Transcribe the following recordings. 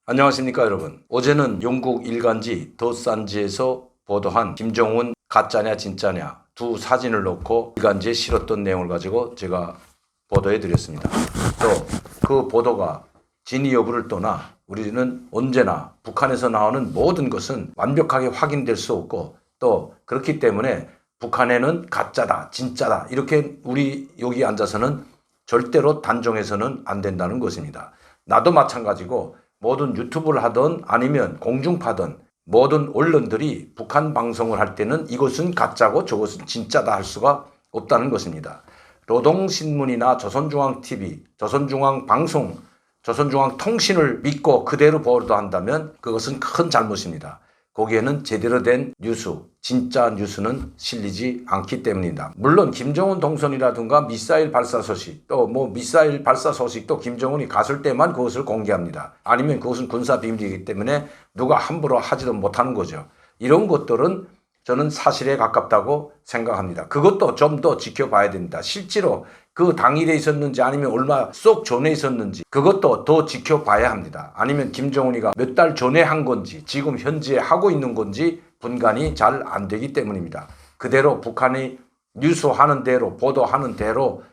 안녕하십니까 여러분. 어제는 영국 일간지 더산지에서 보도한 김정은 가짜냐 진짜냐 두 사진을 놓고 일간지에 실었던 내용을 가지고 제가 보도해 드렸습니다. 또 그 보도가 진위 여부를 떠나 우리는 언제나 북한에서 나오는 모든 것은 완벽하게 확인될 수 없고 또 그렇기 때문에 북한에는 가짜다 진짜다 이렇게 우리 여기 앉아서는 절대로 단정해서는 안 된다는 것입니다. 나도 마찬가지고 모든 유튜브를 하든 아니면 공중파든 모든 언론들이 북한 방송을 할 때는 이것은 가짜고 저것은 진짜다 할 수가 없다는 것입니다. 노동신문이나 조선중앙TV, 조선중앙방송, 조선중앙통신을 믿고 그대로 보도한다면 그것은 큰 잘못입니다. 거기에는 제대로 된 뉴스, 진짜 뉴스는 실리지 않기 때문입니다. 물론 김정은 동선이라든가 미사일 발사 소식, 또 미사일 발사 소식도 김정은이 갔을 때만 그것을 공개합니다. 아니면 그것은 군사 비밀이기 때문에 누가 함부로 하지도 못하는 거죠. 이런 것들은 저는 사실에 가깝다고 생각합니다. 그것도 좀 더 지켜봐야 됩니다. 실제로 그 당일에 있었는지 아니면 얼마 쏙 전에 있었는지 그것도 더 지켜봐야 합니다. 아니면 김정은이가 몇 달 전에 한 건지 지금 현재 하고 있는 건지 분간이 잘 안 되기 때문입니다. 그대로 북한이 뉴스하는 대로 보도하는 대로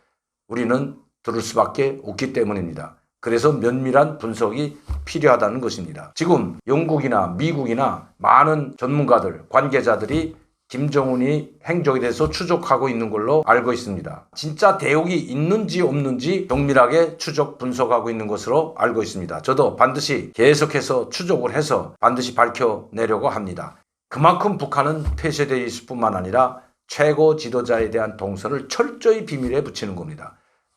우리는 들을 수밖에 없기 때문입니다. 그래서 면밀한 분석이 필요하다는 것입니다. 지금 영국이나 미국이나 많은 전문가들, 관계자들이 김정은이 행적에 대해서 추적하고 있는 걸로 알고 있습니다. 진짜 대역이 있는지 없는지 정밀하게 추적 분석하고 있는 것으로 알고 있습니다. 저도 반드시 계속해서 추적을 해서 반드시 밝혀내려고 합니다. 그만큼 북한은 폐쇄되어 있을 뿐만 아니라 최고 지도자에 대한 동선을 철저히 비밀에 붙이는 겁니다.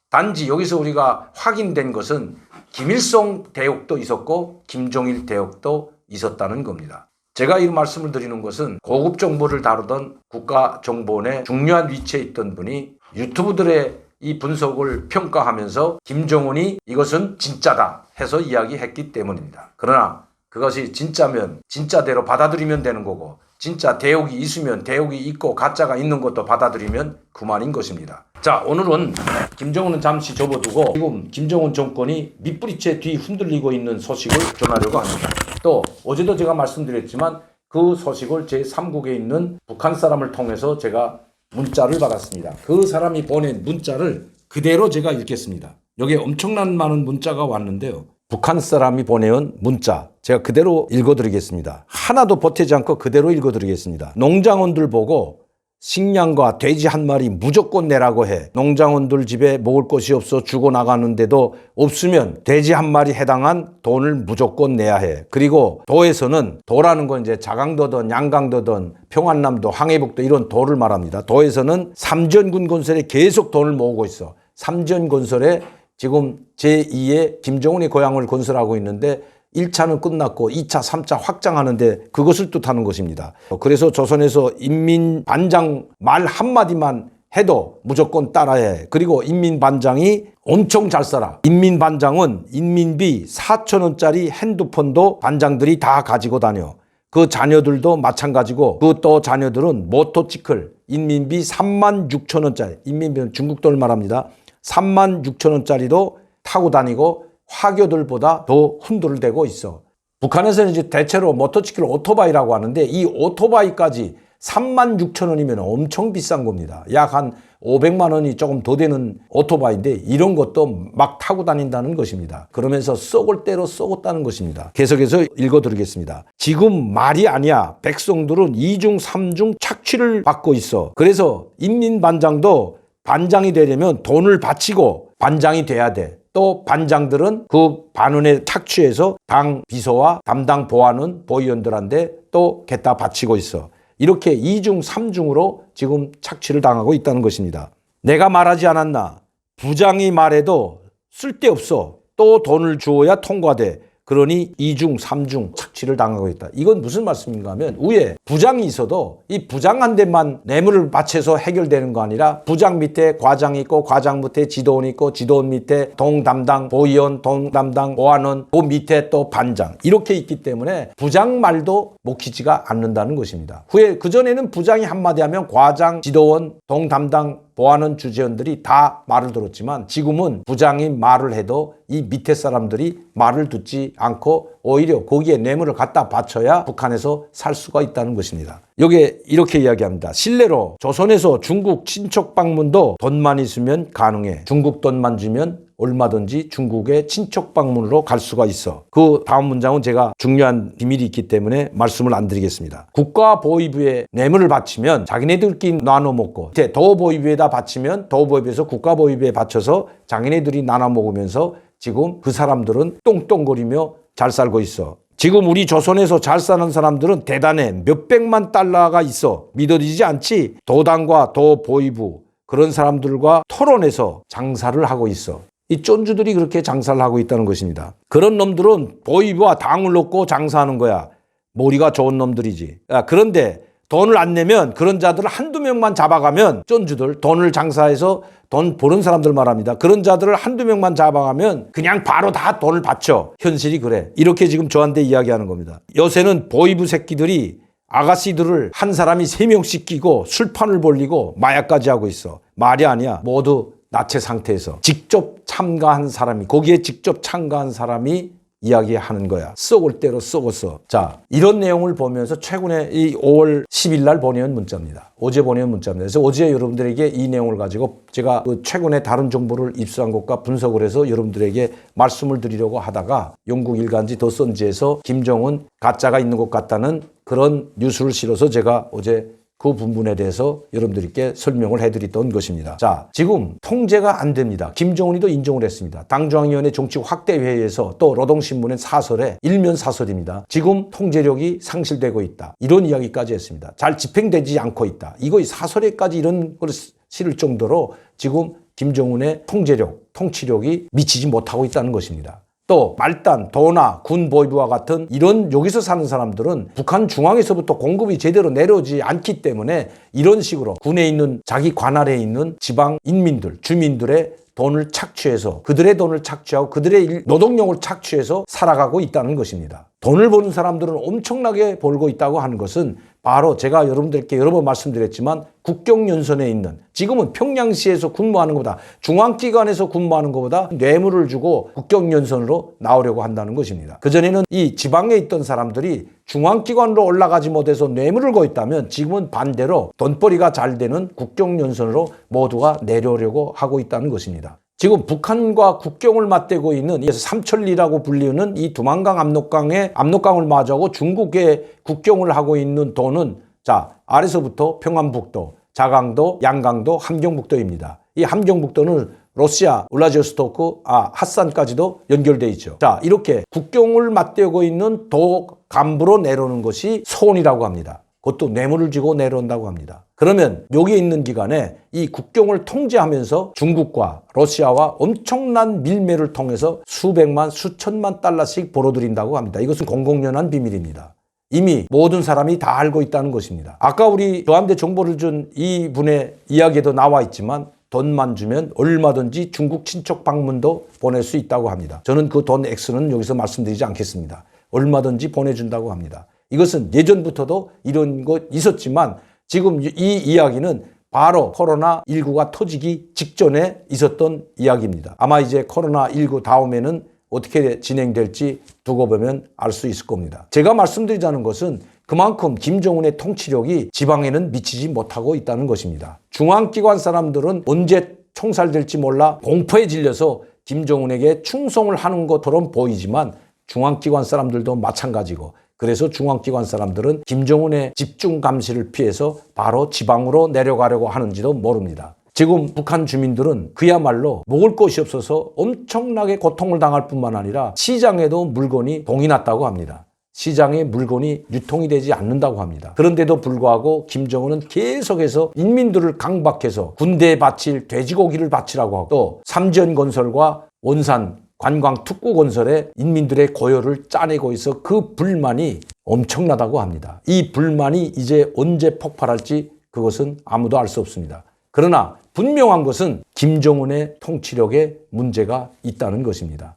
단지 여기서 우리가 확인된 것은 김일성 대역도 있었고 김정일 대역도 있었다는 겁니다. 제가 이 말씀을 드리는 것은 고급 정보를 다루던 국가정보원의 중요한 위치에 있던 분이 유튜브들의 이 분석을 평가하면서 김정은이 이것은 진짜다 해서 이야기했기 때문입니다. 그러나 그것이 진짜면 진짜대로 받아들이면 되는 거고 진짜 대역이 있으면 대역이 있고 가짜가 있는 것도 받아들이면 그만인 것입니다. 자, 오늘은 김정은은 잠시 접어두고 지금 김정은 정권이 밑부리째 뒤 흔들리고 있는 소식을 전하려고 합니다. 또 어제도 제가 말씀드렸지만 그 소식을 제3국에 있는 북한 사람을 통해서 제가 문자를 받았습니다. 그 사람이 보낸 문자를 그대로 제가 읽겠습니다. 여기에 엄청난 많은 문자가 왔는데요. 북한 사람이 보내온 문자 제가 그대로 읽어드리겠습니다. 하나도 보태지 않고 그대로 읽어드리겠습니다. 농장원들 보고 식량과 돼지 한 마리 무조건 내라고 해. 농장원들 집에 먹을 것이 없어 죽어나가는데도 없으면 돼지 한 마리 해당한 돈을 무조건 내야 해. 그리고 도에서는 도라는 건 이제 자강도든 양강도든 평안남도 항해북도 이런 도를 말합니다. 도에서는 삼전군 건설에 계속 돈을 모으고 있어. 삼전건설에 지금 제2의 김정은의 고향을 건설하고 있는데 1차는 끝났고 2차, 3차 확장하는데 그것을 뜻하는 것입니다. 그래서 조선에서 인민반장 말 한마디만 해도 무조건 따라해. 그리고 인민반장이 엄청 잘 살아. 인민반장은 인민비 4,000원짜리 핸드폰도 반장들이 다 가지고 다녀. 그 자녀들도 마찬가지고 그 또 자녀들은 모토치클 인민비 36,000원짜리 인민비는 중국 돈을 말합니다. 36,000원짜리도 타고 다니고 화교들보다 더 흔들대고 있어. 북한에서는 이제 대체로 모터치클 오토바이라고 하는데 이 오토바이까지 36,000원이면 엄청 비싼 겁니다. 약 한 500만 원이 조금 더 되는 오토바이인데 이런 것도 막 타고 다닌다는 것입니다. 그러면서 썩을 대로 썩었다는 것입니다. 계속해서 읽어드리겠습니다. 지금 말이 아니야. 백성들은 2중 3중 착취를 받고 있어. 그래서 인민반장도 반장이 되려면 돈을 바치고 반장이 돼야 돼. 또 반장들은 그 반원에 착취해서 당 비서와 담당 보안은 보위원들한테 또 갖다 바치고 있어. 이렇게 2중 3중으로 지금 착취를 당하고 있다는 것입니다. 내가 말하지 않았나? 부장이 말해도 쓸데없어. 또 돈을 주어야 통과돼. 그러니 2중 3중 착취를 당하고 있다. 이건 무슨 말씀인가 하면 위에 부장이 있어도 이 부장한테만 뇌물을 바쳐서 해결되는 거 아니라 부장 밑에 과장이 있고 과장 밑에 지도원이 있고 지도원 밑에 동담당 보위원 동담당 보안원 그 밑에 또 반장 이렇게 있기 때문에 부장 말도 먹히지가 않는다는 것입니다. 후에 그전에는 부장이 한마디 하면 과장 지도원 동담당 보하는 주재원들이 다 말을 들었지만 지금은 부장이 말을 해도 이 밑에 사람들이 말을 듣지 않고 오히려 거기에 뇌물을 갖다 바쳐야 북한에서 살 수가 있다는 것입니다. 여기에 이렇게 이야기합니다. 실례로 조선에서 중국 친척 방문도 돈만 있으면 가능해. 중국 돈만 주면 얼마든지 중국의 친척 방문으로 갈 수가 있어. 그 다음 문장은 제가 중요한 비밀이 있기 때문에 말씀을 안 드리겠습니다. 국가보위부에 뇌물을 바치면 자기네들끼리 나눠 먹고 도보위부에다 바치면 도보위부에서 국가보위부에 바쳐서 자기네들이 나눠 먹으면서 지금 그 사람들은 똥똥거리며 잘 살고 있어. 지금 우리 조선에서 잘 사는 사람들은 대단해. 몇백만 달러가 있어. 믿어지지 않지? 도당과 도보위부 그런 사람들과 토론해서 장사를 하고 있어. 이 쫀주들이 그렇게 장사를 하고 있다는 것입니다. 그런 놈들은 보위부와 당을 놓고 장사하는 거야. 머리가 좋은 놈들이지. 그런데 돈을 안 내면 그런 자들을 한두 명만 잡아가면 쫀주들 돈을 장사해서 돈 버는 사람들 말합니다. 그런 자들을 한두 명만 잡아가면 그냥 바로 다 돈을 바쳐. 현실이 그래. 이렇게 지금 저한테 이야기하는 겁니다. 요새는 보위부 새끼들이 아가씨들을 한 사람이 3명씩 끼고 술판을 벌리고 마약까지 하고 있어. 말이 아니야. 모두 나체 상태에서 직접 참가한 사람이 거기에 직접 참가한 사람이 이야기하는 거야. 썩을 대로 썩었어. 자, 이런 내용을 보면서 최근에 이 5월 10일 날 보내온 문자입니다. 어제 보내온 문자입니다. 그래서 어제 여러분들에게 이 내용을 가지고 제가 최근에 다른 정보를 입수한 것과 분석을 해서 여러분들에게 말씀을 드리려고 하다가 영국 일간지 더 선지에서 김정은 가짜가 있는 것 같다는 그런 뉴스를 실어서 제가 어제 그 부분에 대해서 여러분들께 설명을 해드렸던 것입니다. 자, 지금 통제가 안 됩니다. 김정은이도 인정을 했습니다. 당중앙위원회 정치 확대회의에서 또 노동신문의 사설에 일면 사설입니다. 지금 통제력이 상실되고 있다. 이런 이야기까지 했습니다. 잘 집행되지 않고 있다. 이거 사설에까지 이런 걸 실을 정도로 지금 김정은의 통제력, 통치력이 미치지 못하고 있다는 것입니다. 또 말단, 도나, 군보위부와 같은 이런 여기서 사는 사람들은 북한 중앙에서부터 공급이 제대로 내려오지 않기 때문에 이런 식으로 군에 있는 자기 관할에 있는 지방 인민들, 주민들의 돈을 착취해서 그들의 돈을 착취하고 그들의 노동력을 착취해서 살아가고 있다는 것입니다. 돈을 버는 사람들은 엄청나게 벌고 있다고 하는 것은 바로 제가 여러분들께 여러 번 말씀드렸지만 국경연선에 있는 지금은 평양시에서 근무하는 것보다 중앙기관에서 근무하는 것보다 뇌물을 주고 국경연선으로 나오려고 한다는 것입니다. 그전에는 이 지방에 있던 사람들이 중앙기관으로 올라가지 못해서 뇌물을 거 있다면 지금은 반대로 돈벌이가 잘 되는 국경연선으로 모두가 내려오려고 하고 있다는 것입니다. 지금 북한과 국경을 맞대고 있는 삼천리라고 불리는 이 두만강 압록강을 마주하고 중국의 국경을 하고 있는 도는 자, 아래서부터 평안북도, 자강도, 양강도, 함경북도입니다. 이 함경북도는 러시아, 울라디오스토크, 핫산까지도 연결돼 있죠. 자, 이렇게 국경을 맞대고 있는 도 간부로 내려오는 것이 소원이라고 합니다. 그것도 뇌물을 주고 내려온다고 합니다. 그러면 여기에 있는 기간에 이 국경을 통제하면서 중국과 러시아와 엄청난 밀매를 통해서 수백만, 수천만 달러씩 벌어들인다고 합니다. 이것은 공공연한 비밀입니다. 이미 모든 사람이 다 알고 있다는 것입니다. 아까 우리 저한테 정보를 준 이분의 이야기에도 나와 있지만 돈만 주면 얼마든지 중국 친척 방문도 보낼 수 있다고 합니다. 저는 그 돈 액수는 여기서 말씀드리지 않겠습니다. 얼마든지 보내준다고 합니다. 이것은 예전부터도 이런 것 있었지만 지금 이 이야기는 바로 코로나19가 터지기 직전에 있었던 이야기입니다. 아마 이제 코로나19 다음에는 어떻게 진행될지 두고 보면 알 수 있을 겁니다. 제가 말씀드리자는 것은 그만큼 김정은의 통치력이 지방에는 미치지 못하고 있다는 것입니다. 중앙기관 사람들은 언제 총살될지 몰라 공포에 질려서 김정은에게 충성을 하는 것처럼 보이지만 중앙기관 사람들도 마찬가지고 그래서 중앙기관 사람들은 김정은의 집중 감시를 피해서 바로 지방으로 내려가려고 하는지도 모릅니다. 지금 북한 주민들은 그야말로 먹을 것이 없어서 엄청나게 고통을 당할 뿐만 아니라 시장에도 물건이 동이 났다고 합니다. 시장에 물건이 유통이 되지 않는다고 합니다. 그런데도 불구하고 김정은은 계속해서 인민들을 강박해서 군대에 바칠 돼지고기를 바치라고 하고 또 삼지연건설과 원산 관광 특구 건설에 인민들의 고열을 짜내고 있어 그 불만이 엄청나다고 합니다. 이 불만이 이제 언제 폭발할지 그것은 아무도 알 수 없습니다. 그러나 분명한 것은 김정은의 통치력에 문제가 있다는 것입니다.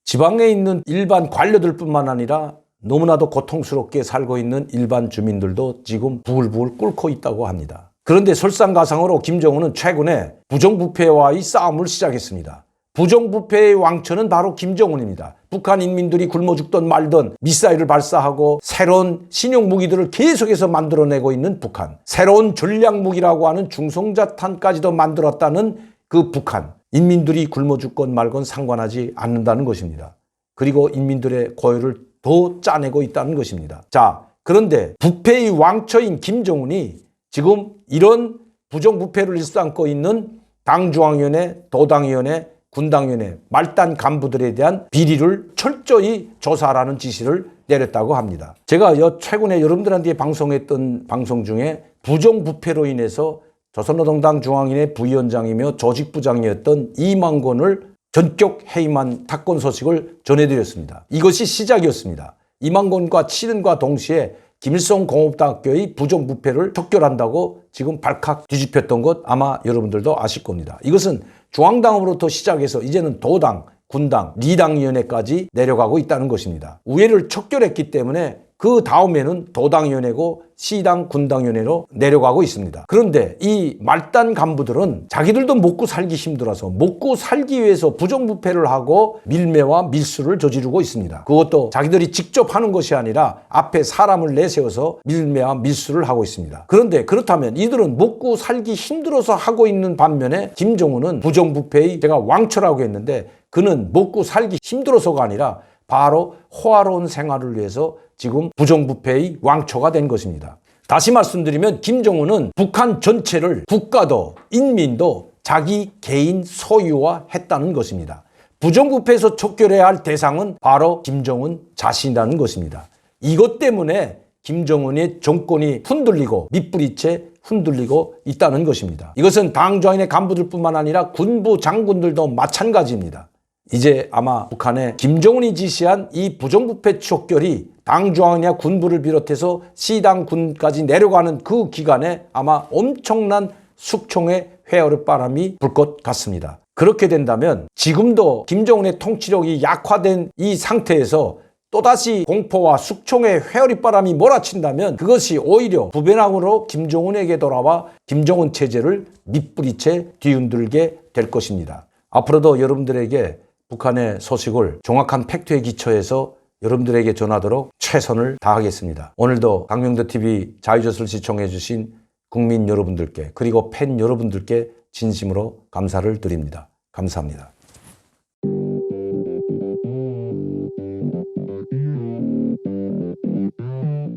지방에 있는 일반 관료들뿐만 아니라 너무나도 고통스럽게 살고 있는 일반 주민들도 지금 부글부글 끓고 있다고 합니다. 그런데 설상가상으로 김정은은 최근에 부정부패와의 싸움을 시작했습니다. 부정부패의 왕처는 바로 김정은입니다. 북한 인민들이 굶어 죽던 말던 미사일을 발사하고 새로운 신형 무기들을 계속해서 만들어내고 있는 북한, 새로운 전략무기라고 하는 중성자탄까지도 만들었다는 그 북한, 인민들이 굶어 죽건 말건 상관하지 않는다는 것입니다. 그리고 인민들의 고열을 더 짜내고 있다는 것입니다. 자, 그런데 부패의 왕처인 김정은이 지금 이런 부정부패를 일삼고 있는 당중앙위원회, 도당위원회, 군당위원회, 말단 간부들에 대한 비리를 철저히 조사하라는 지시를 내렸다고 합니다. 제가 최근에 여러분들한테 방송했던 방송 중에 부정부패로 인해서 조선노동당 중앙위원회 부위원장이며 조직부장이었던 이만권을 전격 해임한 사건 소식을 전해드렸습니다. 이것이 시작이었습니다. 이만권과 치른과 동시에 김일성 공업대학교의 부정부패를 척결한다고 지금 발칵 뒤집혔던 것 아마 여러분들도 아실 겁니다. 이것은 중앙당으로부터 시작해서 이제는 도당, 군당, 리당위원회까지 내려가고 있다는 것입니다. 우회를 척결했기 때문에 그 다음에는 도당위원회고 시당, 군당위원회로 내려가고 있습니다. 그런데 이 말단 간부들은 자기들도 먹고 살기 힘들어서 먹고 살기 위해서 부정부패를 하고 밀매와 밀수를 저지르고 있습니다. 그것도 자기들이 직접 하는 것이 아니라 앞에 사람을 내세워서 밀매와 밀수를 하고 있습니다. 그런데 그렇다면 이들은 먹고 살기 힘들어서 하고 있는 반면에 김정은은 부정부패의 제가 왕처라고 했는데 그는 먹고 살기 힘들어서가 아니라 바로 호화로운 생활을 위해서 지금 부정부패의 왕초가 된 것입니다. 다시 말씀드리면 김정은은 북한 전체를 국가도 인민도 자기 개인 소유화했다는 것입니다. 부정부패에서 척결해야 할 대상은 바로 김정은 자신이라는 것입니다. 이것 때문에 김정은의 정권이 흔들리고 밑부리채 흔들리고 있다는 것입니다. 이것은 당중앙위원회 간부들뿐만 아니라 군부 장군들도 마찬가지입니다. 이제 아마 북한의 김정은이 지시한 이 부정부패 척결이 당중앙위와 군부를 비롯해서 시당 군까지 내려가는 그 기간에 아마 엄청난 숙청의 회오리 바람이 불 것 같습니다. 그렇게 된다면 지금도 김정은의 통치력이 약화된 이 상태에서 또다시 공포와 숙청의 회오리 바람이 몰아친다면 그것이 오히려 부변항으로 김정은에게 돌아와 김정은 체제를 밑부리채 뒤흔들게 될 것입니다. 앞으로도 여러분들에게 북한의 소식을 정확한 팩트에 기초해서 여러분들에게 전하도록 최선을 다하겠습니다. 오늘도 강명도TV 자유젓을 시청해 주신 국민 여러분들께 그리고 팬 여러분들께 진심으로 감사를 드립니다. 감사합니다.